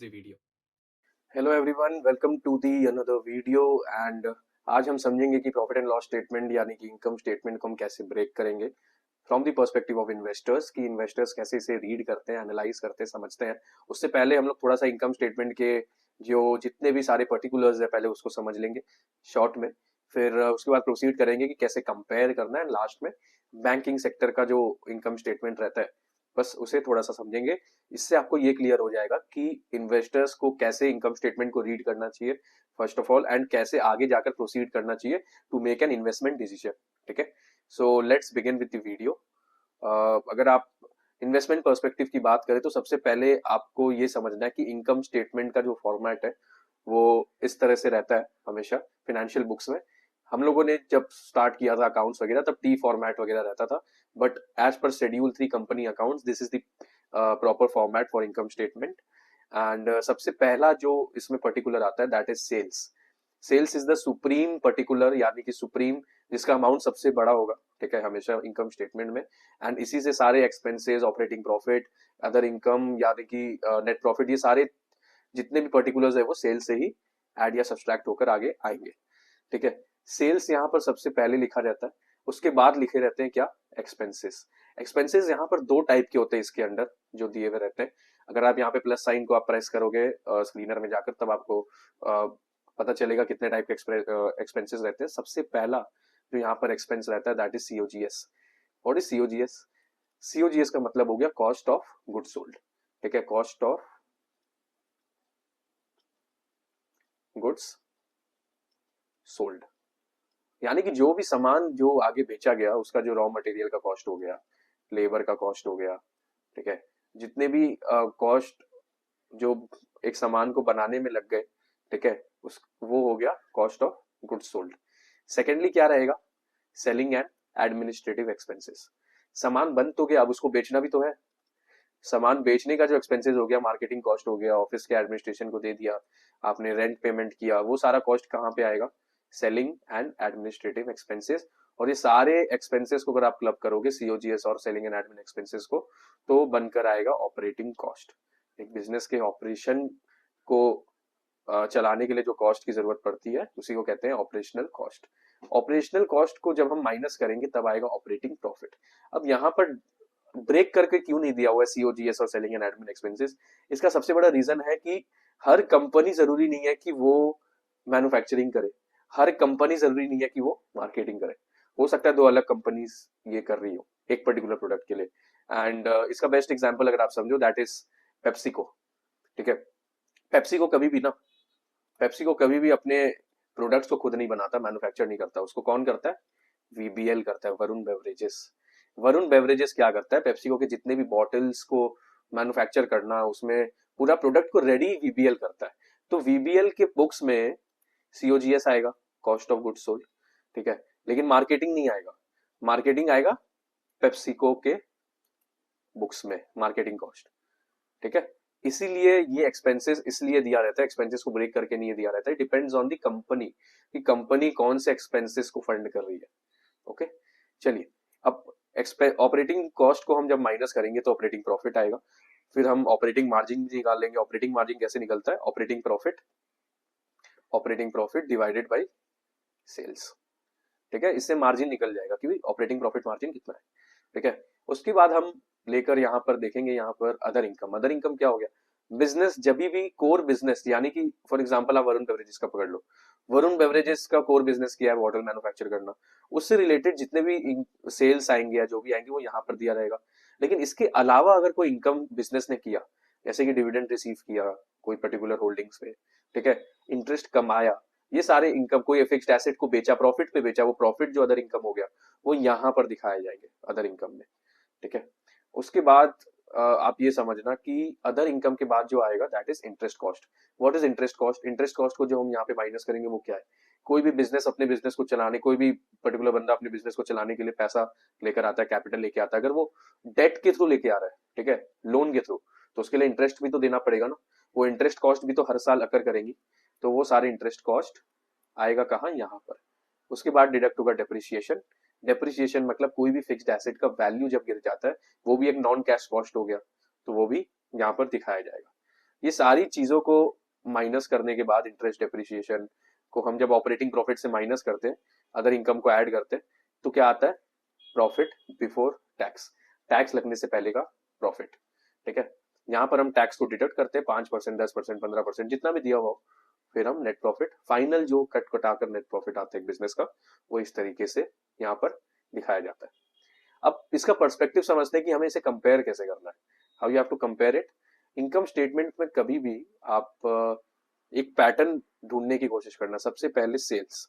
the video. Hello everyone, welcome to the another video. And आज हम समझेंगे कि प्रॉफिट एंड लॉस स्टेटमेंट यानी कि इनकम स्टेटमेंट को हम कैसे ब्रेक करेंगे from the perspective of investors, कि इन्वेस्टर्स कैसे इसे रीड करते हैं, एनालाइज करते हैं, समझते हैं। उससे पहले हम लोग थोड़ा सा इनकम स्टेटमेंट के जो जितने भी सारे पर्टिकुलर्स है पहले उसको समझ लेंगे शॉर्ट में। फिर उसके बाद प्रोसीड करेंगे कि कैसे कंपेयर करना है। लास्ट में बैंकिंग सेक्टर का जो इनकम स्टेटमेंट रहता है बस उसे थोड़ा सा समझेंगे। इससे आपको ये क्लियर हो जाएगा कि इन्वेस्टर्स को कैसे इनकम स्टेटमेंट को रीड करना चाहिए फर्स्ट ऑफ ऑल, एंड कैसे आगे जाकर प्रोसीड करना चाहिए to make an investment decision. ठीक है, so let's begin with the video. अगर आप इन्वेस्टमेंट पर्सपेक्टिव की बात करें तो सबसे पहले आपको ये समझना है कि इनकम स्टेटमेंट का जो फॉर्मेट है वो इस तरह से रहता है हमेशा फाइनेंशियल बुक्स में। हम लोगों ने जब स्टार्ट किया था अकाउंट्स वगैरह तब टी फॉर्मेट वगैरह रहता था, but as per schedule 3 company accounts this is the proper format for income statement. And सबसे पहला जो इसमें पर्टिकुलर आता है that is sales. Sales is the supreme particular, यानी कि सुप्रीम जिसका अमाउंट सबसे बड़ा होगा। ठीक है, हमेशा इनकम स्टेटमेंट में। एंड इसी से सारे expenses, operating profit, other income यानी कि नेट प्रॉफिट, ये सारे जितने भी पर्टिकुलर्स है वो सेल्स से ही ऐड या सब्सट्रैक्ट होकर आगे आएंगे। ठीक है, सेल्स यहाँ पर सबसे पहले लिखा जाता है, उसके बाद लिखे रहते हैं क्या, एक्सपेंसेस। एक्सपेंसेस यहाँ पर दो टाइप के होते हैं इसके अंडर जो दिए हुए रहते हैं। अगर आप यहाँ पे प्लस साइन को आप प्रेस करोगे स्क्रीनर में जाकर तब आपको पता चलेगा कितने टाइप के एक्सपेंसेस रहते हैं। सबसे पहला जो यहाँ पर एक्सपेंस रहता है that is COGS. What is COGS? COGS का मतलब हो गया कॉस्ट ऑफ गुड्स सोल्ड। ठीक है, कॉस्ट ऑफ गुड्स सोल्ड, यानी कि जो भी सामान जो आगे बेचा गया उसका जो रॉ मटेरियल का कॉस्ट हो गया, लेबर का कॉस्ट हो गया। ठीक है, जितने भी कॉस्ट जो एक सामान को बनाने में लग गए, ठीक है, उस वो हो गया cost of goods sold. Secondly क्या रहेगा, सेलिंग एंड एडमिनिस्ट्रेटिव एक्सपेंसेस। सामान बन तो गया, अब उसको बेचना भी तो है। सामान बेचने का जो एक्सपेंसेस हो गया, मार्केटिंग कॉस्ट हो गया, ऑफिस के एडमिनिस्ट्रेशन को दे दिया, आपने रेंट पेमेंट किया, वो सारा कॉस्ट कहाँ पे आएगा, सेलिंग एंड एडमिनिस्ट्रेटिव एक्सपेंसेस। और ये सारे एक्सपेंसेस को अगर आप क्लब करोगे सीओजीएस और सेलिंग एंड एडमिन एक्सपेंसेस को, तो बनकर आएगा ऑपरेटिंग कॉस्ट। एक बिजनेस के ऑपरेशन को चलाने के लिए जो कॉस्ट की जरूरत पड़ती है उसी को कहते हैं ऑपरेशनल कॉस्ट। ऑपरेशनल कॉस्ट को जब हम माइनस करेंगे तब आएगा ऑपरेटिंग प्रॉफिट। अब यहाँ पर ब्रेक करके क्यों नहीं दिया हुआ है सीओजीएस और सेलिंग एंड एडमिन एक्सपेंसेस? इसका सबसे बड़ा रीजन है कि हर कंपनी जरूरी नहीं है कि वो मैन्युफैक्चरिंग करे, हर कंपनी जरूरी नहीं है कि वो मार्केटिंग करे। हो सकता है दो अलग कंपनीज ये कर रही हो एक पर्टिकुलर प्रोडक्ट के लिए। एंड इसका बेस्ट एग्जांपल अगर आप समझो दैट इज पेप्सिको। ठीक है, पेप्सिको कभी भी ना, पेप्सिको कभी भी अपने प्रोडक्ट्स को खुद नहीं बनाता, मैन्युफैक्चर नहीं करता। उसको कौन करता है? वीबीएल करता है, वरुण बेवरेजेस। वरुण बेवरेजेस क्या करता है, पेप्सिको के जितने भी बॉटल्स को मैन्युफैक्चर करना, उसमें पूरा प्रोडक्ट को रेडी वीबीएल करता है। तो वीबीएल के बुक्स में सीओजीएस आएगा, कॉस्ट ऑफ गुड्स सोल्ड। ठीक है, लेकिन मार्केटिंग नहीं आएगा। मार्केटिंग आएगा पेप्सिको के बुक्स में, मार्केटिंग कॉस्ट। ठीक है, इसीलिए ये एक्सपेंसेस इसलिए दिया रहता है, एक्सपेंसेस को ब्रेक करके नहीं दिया रहता है। डिपेंड्स ऑन द कंपनी कि कंपनी कौन से एक्सपेंसेस को फंड कर रही है। ओके, चलिए अब ऑपरेटिंग कॉस्ट को हम जब माइनस करेंगे तो ऑपरेटिंग प्रॉफिट आएगा। फिर हम ऑपरेटिंग मार्जिन निकाल लेंगे। ऑपरेटिंग मार्जिन कैसे निकलता है, operating profit, operating profit divided by sales. ठीक है, इससे मार्जिन निकल जाएगा कि ऑपरेटिंग प्रॉफिट मार्जिन कितना है। ठीक है, उसके बाद हम लेकर यहाँ पर देखेंगे, यहाँ पर अदर इनकम। अदर इनकम क्या हो गया, बिजनेस जब भी कोर बिजनेस, यानी कि फॉर एग्जांपल आप वरुण बेवरेजेस का पकड़ लो। वरुण बेवरेजेस का कोर बिजनेस क्या है, बॉटल मैन्युफैक्चर करना। उससे रिलेटेड जितने भी सेल्स आएंगे या जो भी आएंगे वो यहाँ पर दिया रहेगा। लेकिन इसके अलावा अगर कोई इनकम बिजनेस ने किया, जैसे कि डिविडेंड रिसीव किया कोई पर्टिकुलर होल्डिंग्स पे, ठीक है, इंटरेस्ट कमाया, ये सारे इनकम, कोई फिक्स्ड एसेट को बेचा, प्रॉफिट पे बेचा, वो प्रॉफिट जो अदर इनकम हो गया वो यहाँ पर दिखाए जाएंगे अदर इनकम में। ठीक है, उसके बाद आप ये समझना कि अदर इनकम के बाद जो आएगा that is interest cost. What is interest cost? Interest cost को जो हम यहाँ पे माइनस करेंगे वो क्या है, कोई भी बिजनेस अपने बिजनेस को चलाने, कोई भी पर्टिकुलर बंदा अपने बिजनेस को चलाने के लिए पैसा लेकर आता है, कैपिटल लेके आता है। अगर वो डेट के थ्रू लेके आ रहा है, ठीक है, लोन के थ्रू, तो उसके लिए इंटरेस्ट भी तो देना पड़ेगा ना। वो इंटरेस्ट कॉस्ट भी तो हर साल अकर करेंगी। तो वो सारे इंटरेस्ट कॉस्ट आएगा कहाँ, यहाँ पर। उसके बाद डिडक्ट होगा डेप्रिसिएशन। डेप्रिसिएशन मतलब कोई भी फिक्स्ड एसेट का वैल्यू जब गिर जाता है, वो भी एक नॉन कैश कॉस्ट हो गया, तो वो भी यहाँ पर दिखाया जाएगा। ये सारी चीजों को माइनस करने के बाद इंटरेस्ट डेप्रिसिएशन को हम जब ऑपरेटिंग प्रॉफिट से माइनस करते हैं, अदर इनकम को ऐड करते हैं, तो क्या आता है? प्रॉफिट बिफोर टैक्स, टैक्स लगने से पहले का प्रॉफिट। ठीक है, यहाँ पर हम टैक्स को डिडक्ट करते हैं 5%, 10%, 15%, जितना भी दिया हुआ हो, फिर हम नेट प्रॉफिट, फाइनल जो कट कटाकर नेट प्रॉफिट आता है बिजनेस का, वो इस तरीके से यहाँ पर दिखाया जाता है। अब इसका पर्सपेक्टिव समझते हैं कि हमें इसे कंपेयर कैसे करना है, how you have to compare it. Income statement में कभी भी आप एक पैटर्न ढूंढने की कोशिश करना। सबसे पहले सेल्स,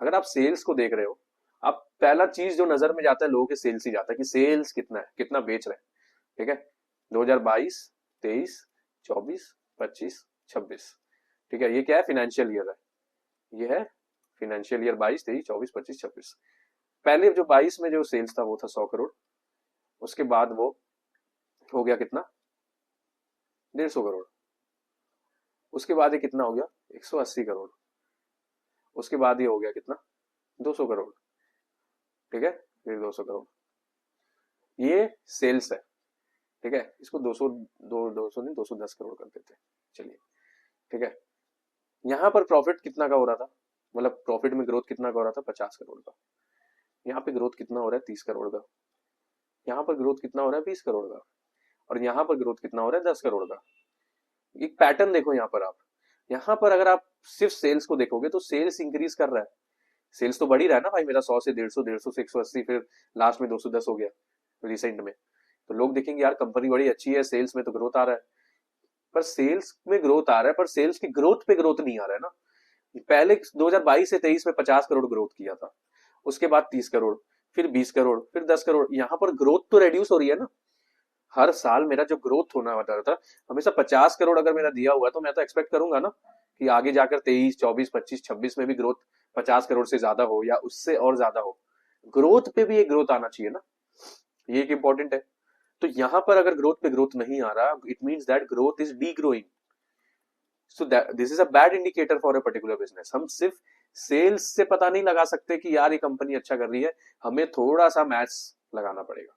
अगर आप सेल्स को देख रहे हो, आप पहला चीज जो नजर में जाता है लोगों के सेल्स ही जाता है कि सेल्स कितना है, कितना बेच रहे हैं। ठीक है, 2022, 23, 24, 25, 26, ठीक है, ये क्या है? फाइनेंशियल ईयर है, ये है फाइनेंशियल ईयर 22, 23, 24, 25, 26। पहले जो 22 में जो सेल्स था वो था 100 करोड़, उसके बाद वो हो गया कितना? 150 करोड़, उसके बाद ये कितना हो गया? 180 करोड़, उसके बाद ये हो गया कितना? 200 करोड़। ठीक है, फिर 200 करोड़, ये सेल्स है। ठीक है, इसको 200 नहीं 210 करोड़ कर देते हैं, चलिए। ठीक है, यहाँ पर प्रॉफिट कितना का हो रहा था, मतलब प्रॉफिट में ग्रोथ कितना का हो रहा था? 50 करोड़ का। यहाँ पे ग्रोथ कितना हो रहा है? 30 करोड़ का। यहाँ पर ग्रोथ कितना हो रहा है? 20 करोड़ का। और यहाँ पर ग्रोथ कितना हो रहा है? 10 करोड़ का। एक पैटर्न देखो यहाँ पर आप, यहाँ पर अगर आप सिर्फ सेल्स को देखोगे तो सेल्स इंक्रीज कर रहा है, सेल्स तो बढ़ ही रहा है ना भाई मेरा, 100 से 150, 150 से 180, फिर लास्ट में 210 हो गया रिसेंट में। तो लोग देखेंगे यार कंपनी बड़ी अच्छी है, सेल्स में तो ग्रोथ आ रहा है। पर सेल्स में ग्रोथ आ रहा है, पर सेल्स की ग्रोथ पे ग्रोथ नहीं आ रहा है ना। पहले 2022 से 23 में 50 करोड़ ग्रोथ किया था, उसके बाद 30 करोड़, फिर 20 करोड़, फिर 10 करोड़। यहाँ पर ग्रोथ तो रेड्यूस हो रही है ना। हर साल मेरा जो ग्रोथ होना वाला था, हमेशा 50 करोड़ अगर मेरा दिया हुआ है, तो मैं तो एक्सपेक्ट करूंगा ना कि आगे जाकर 23, 24, 25, 26 में भी ग्रोथ 50 करोड़ से ज्यादा हो या उससे और ज्यादा हो। ग्रोथ पे भी एक ग्रोथ आना चाहिए ना, ये एक इंपॉर्टेंट है। तो यहां पर अगर ग्रोथ पे ग्रोथ नहीं आ रहा, it means that growth is D growing. So this is a bad indicator for a particular business. हम सिर्फ सेल्स से पता नहीं लगा सकते कि यार ये कंपनी अच्छा कर रही है, हमें थोड़ा सा मैथ्स लगाना पड़ेगा।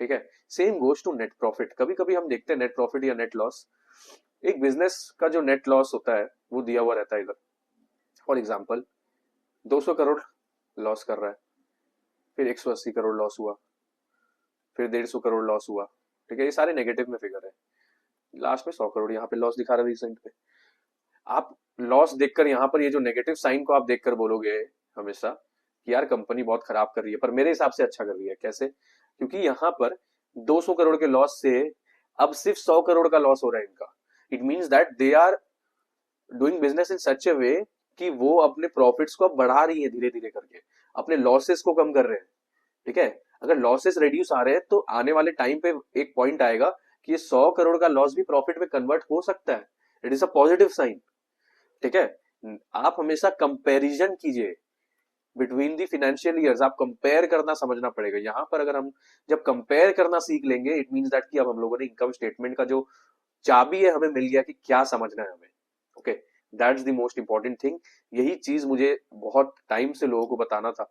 ठीक है, same goes to net profit. कभी कभी हम देखते हैं नेट प्रॉफिट या नेट लॉस, एक बिजनेस का जो नेट लॉस होता है वो दिया हुआ रहता है इधर। फॉर एग्जाम्पल 200 करोड़ लॉस कर रहा है, फिर 180 करोड़ लॉस हुआ, फिर 150 करोड़ लॉस हुआ। ठीक है, ये सारे नेगेटिव में फिगर है, लास्ट में 100 करोड़ यहाँ पे लॉस दिखा रहा है रिसेंट पे। आप लॉस देखकर यहाँ पर ये जो नेगेटिव साइन को आप देखकर बोलोगे हमेशा कि यार कंपनी बहुत खराब कर रही है, पर मेरे हिसाब से अच्छा कर रही है। कैसे? क्योंकि यहाँ पर 200 करोड़ के लॉस से अब सिर्फ 100 करोड़ का लॉस हो रहा है इनका। It means that they are doing business in such a way कि वो अपने प्रॉफिट्स को अब बढ़ा रही है, धीरे धीरे करके अपने लॉसेस को कम कर रहे हैं। ठीक है, अगर लॉसेस रिड्यूस आ रहे हैं तो आने वाले टाइम पे एक पॉइंट आएगा कि ये 100 करोड़ का लॉस भी प्रॉफिट में कन्वर्ट हो सकता है। It is a positive sign. ठीक है, आप हमेशा कंपैरिजन कीजिए बिटवीन दी फाइनेंशियल ईयर्स, आप कंपेयर करना समझना पड़ेगा। यहाँ पर अगर हम जब कंपेयर करना सीख लेंगे, इट मींस दैट कि अब हम लोगों ने इनकम स्टेटमेंट का जो चाबी है हमें मिल गया कि क्या समझना है हमें। Okay, that's the most important thing. यही चीज मुझे बहुत टाइम से लोगों को बताना था।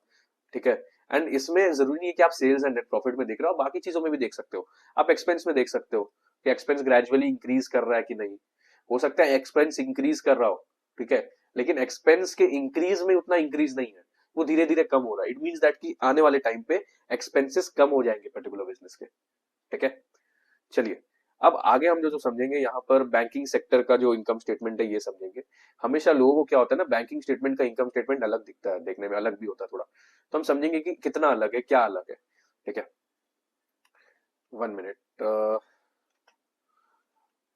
ठीक है, एंड इसमें जरूरी नहीं है कि आप सेल्स एंड नेट प्रॉफिट में देख रहे हो, बाकी चीजों में भी देख सकते हो। आप एक्सपेंस में देख सकते हो कि एक्सपेंस ग्रेजुअली इंक्रीज कर रहा है कि नहीं। हो सकता है एक्सपेंस इंक्रीज कर रहा हो, ठीक है, लेकिन एक्सपेंस के इंक्रीज में उतना इंक्रीज नहीं है, वो धीरे धीरे कम हो रहा है। इट मींस दैट कि आने वाले टाइम पे एक्सपेंसेस कम हो जाएंगे पर्टिकुलर बिजनेस के। ठीक है, चलिए अब आगे हम जो जो समझेंगे यहाँ पर बैंकिंग सेक्टर का जो इनकम स्टेटमेंट है ये समझेंगे। हमेशा लोगों को क्या होता है ना, बैंकिंग स्टेटमेंट का इनकम स्टेटमेंट अलग दिखता है, देखने में अलग भी होता है थोड़ा। तो हम समझेंगे कि कितना अलग है, क्या अलग है। ठीक है, 1 मिनट।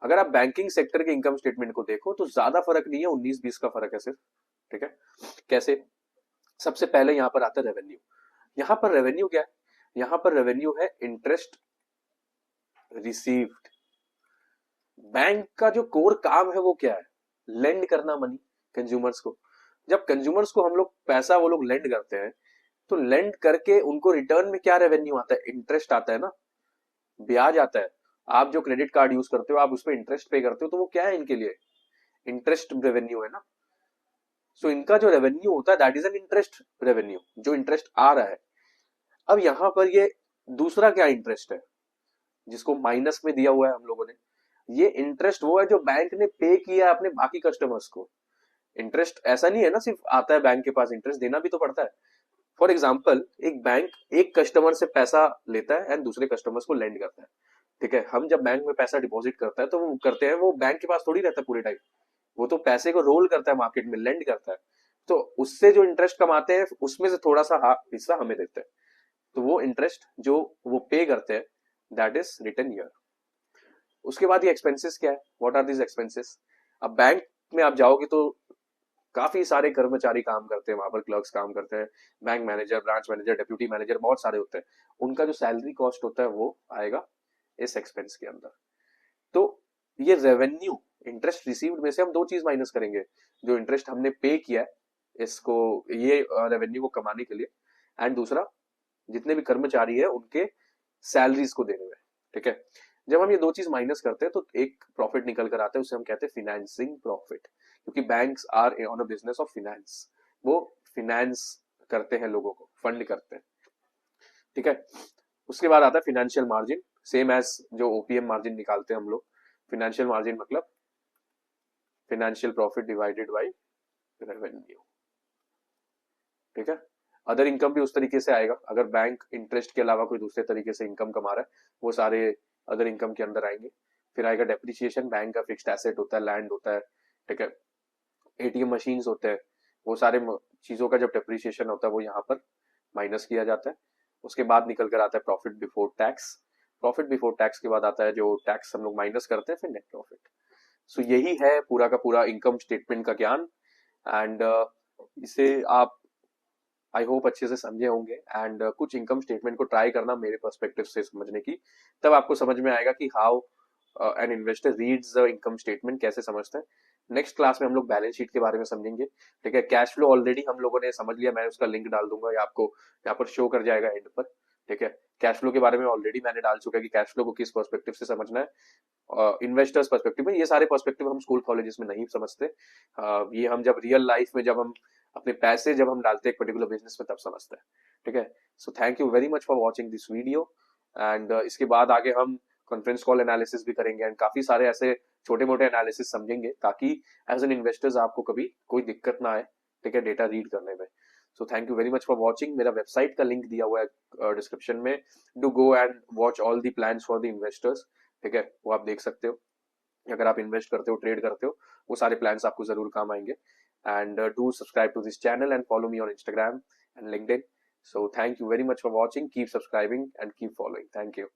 अगर आप बैंकिंग सेक्टर के इनकम स्टेटमेंट को देखो तो ज्यादा फर्क नहीं है, 19-20 का फर्क है सिर्फ। ठीक है, कैसे? सबसे पहले यहाँ पर आता है रेवेन्यू। यहाँ पर रेवेन्यू क्या है? यहाँ पर रेवेन्यू है इंटरेस्ट रिसीव्ड। बैंक का जो कोर काम है वो क्या है? लेंड करना मनी कंज्यूमर्स को। जब कंज्यूमर्स को हम लोग पैसा वो लोग लेंड करते हैं, तो लेंड करके उनको रिटर्न में क्या रेवेन्यू आता है? इंटरेस्ट आता है ना, ब्याज आता है। आप जो क्रेडिट कार्ड यूज करते हो आप उसपे इंटरेस्ट पे करते हो, तो वो क्या है इनके लिए? इंटरेस्ट रेवेन्यू है ना। सो इनका जो रेवेन्यू होता है that is an interest revenue, जो इंटरेस्ट आ रहा है। अब यहां पर ये दूसरा क्या इंटरेस्ट है जिसको माइनस में दिया हुआ है हम लोगों ने? ये इंटरेस्ट वो है जो बैंक ने पे किया है अपने बाकी कस्टमर्स को। इंटरेस्ट ऐसा नहीं है ना सिर्फ आता है बैंक के पास, इंटरेस्ट देना भी तो पड़ता है। फॉर एग्जाम्पल एक बैंक एक कस्टमर से पैसा लेता है एंड दूसरे कस्टमर्स को लेंड करता है, ठीक है। हम जब बैंक में पैसा डिपॉजिट करता है तो वो करते हैं, वो बैंक के पास थोड़ी रहता है पूरे टाइम, वो तो पैसे को रोल करता है मार्केट में, लेंड करता है। तो उससे जो इंटरेस्ट कमाते हैं उसमें से थोड़ा सा हिस्सा हमें देते हैं। तो वो इंटरेस्ट जो वो पे करते हैं दैट इज रिटर्न ईयर। उसके बाद ये एक्सपेंसेस क्या है, व्हाट आर दीज एक्सपेंसेस। अब बैंक में आप जाओगे तो काफी सारे कर्मचारी काम करते हैं वहां पर, क्लर्क्स काम करते हैं, bank manager, branch manager, deputy manager, बहुत सारे होते हैं। उनका जो सैलरी कॉस्ट होता है वो आएगा इस एक्सपेंस के अंदर। तो ये रेवेन्यू, इंटरेस्ट रिसीव्ड में से हम दो चीज माइनस करेंगे, जो इंटरेस्ट हमने पे किया है इसको, ये रेवेन्यू को कमाने के लिए, एंड दूसरा जितने भी कर्मचारी है उनके सैलरीज को देने में, ठीक है। जब हम ये दो चीज माइनस करते हैं तो एक प्रॉफिट निकल कर आता है, उसे हम कहते हैं फिनेंसिंग प्रॉफिट, क्योंकि banks are on a business of finance, वो फिनेंस करते हैं, लोगों को फंड करते हैं, ठीक है। उसके बाद आता है फिनेंशियल मार्जिन, सेम एज जो ओपीएम मार्जिन निकालते हैं हम लोग। फिनेंशियल मार्जिन मतलब financial profit divided by revenue, ठीक है। अदर इनकम भी उस तरीके से आएगा, अगर बैंक इंटरेस्ट के अलावा कोई दूसरे तरीके से इनकम कमा रहा है वो सारे अदर इनकम के अंदर आएंगे। फिर आएगा डेप्रिसिएशन, बैंक का फिक्स्ड एसेट होता है, लैंड होता है, ठीक है, एटीएम मशीन्स होते हैं, वो सारे चीजों का जब डेप्रिसिएशन होता है वो यहाँ पर माइनस किया जाता है। उसके बाद निकल कर आता है profit before tax. Profit before tax के बाद आता है जो टैक्स हम लोग माइनस करते हैं, फिर नेट प्रॉफिट। सो यही है पूरा का पूरा इनकम स्टेटमेंट का ज्ञान, एंड इसे आप आई होप अच्छे से समझे होंगे। एंड कुछ इनकम स्टेटमेंट को ट्राई करना मेरे पर्सपेक्टिव से समझने की, तब आपको समझ में आएगा कि how an investor reads the income statement, कैसे समझते हैं। नेक्स्ट क्लास में हम लोग बैलेंस शीट के बारे में समझेंगे, ठीक है। कैश फ्लो ऑलरेडी हम लोगों ने समझ लिया, मैं उसका लिंक डाल दूंगा या आपको यहाँ पर शो कर जाएगा एंड पर, ठीक है। कैश फ्लो के बारे में ऑलरेडी मैंने डाल चुका है कि कैश फ्लो को किस पर्सपेक्टिव से समझना है, इन्वेस्टर्स पर्सपेक्टिव में। ये सारे पर्सपेक्टिव हम स्कूल कॉलेजेस में नहीं समझते, ये हम जब रियल लाइफ में जब हम अपने पैसे जब हम डालते हैं एक पर्टिकुलर बिजनेस में तब समझते हैं, ठीक है। So thank you very much for watching this video, and इसके बाद आगे हम कॉन्फ्रेंस कॉल एनालिसिस भी करेंगे एंड काफी सारे ऐसे छोटे मोटे एनालिसिस समझेंगे, ताकि एज एन इन्वेस्टर्स आपको कभी कोई दिक्कत ना आए, ठीक है, डेटा रीड करने में। So thank you very much for watching. मेरा वेबसाइट का लिंक दिया हुआ है डिस्क्रिप्शन में, do go and watch all the plans for the investors, ठीक है, वो आप देख सकते हो। अगर आप इन्वेस्ट करते हो, ट्रेड करते हो, वो सारे प्लान्स आपको जरूर काम आएंगे। And do subscribe to this channel and follow me on Instagram and LinkedIn. So thank you very much for watching. Keep subscribing and keep following. Thank you.